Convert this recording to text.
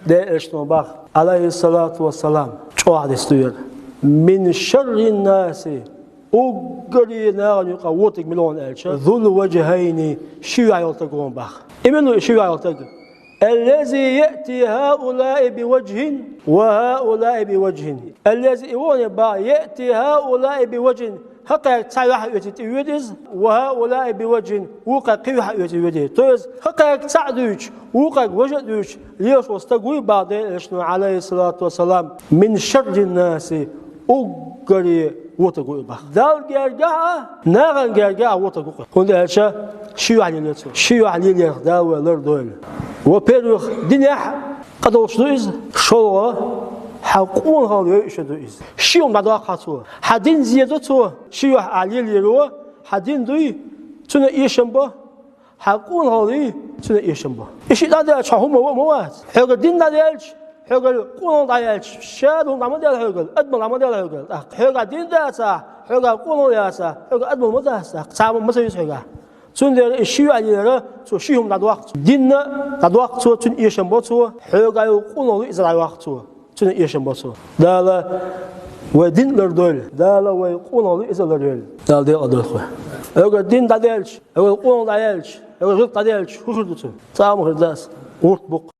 ده اشتباه عليه الصلاة والسلام شو يستوير من شر الناس أجرينا يقوتك ملون ألش ذو الوجهين شيوع يلتقون بخ إمنو شيوع يلتق الذي يأتي هؤلاء بوجه وهؤلاء بوجه الذي يأتي هؤلاء بوجه حقا تعيح يتيوديز وهؤلاء بوجه وقع قيح يتيوديز توز حقا تعدوش وقع وجدوش ليش واستقوي بعد إشنا عليه الصلاة والسلام من شر الناس أجري وتقول بخ دال جرجع نعم جرجع وتقول كل هذا شيء عليه شيء عليه دال ولا دول وبيروح دنيا قد وصلوا شو حقون هاليو يشدويز شيء ما داخله حدين زيادته شيء عليه ليرو حدين دوي تنا يشنبه حقون هالي تنا يشنبه إيش هذا شهوم مواد هذا دين دالش هذا قانون دالش شادو نعم دال هذا أدم نعم دال هذا دين دالسا هذا قانون دالسا هذا أدم ما دالسا سام ما سويس هذا تنا شيء عليه تو شيء ما داخله دين داخله تو تنا يشنبه تو هذا قانون إذا داخله تو تنا يشنبه دالا ودين لردول دالا ويقولون إذا لردول دال دي أدرخه هذا دين دالش هذا قانون دالش هذا غير دالش هو خردته سام خرداس ورد بق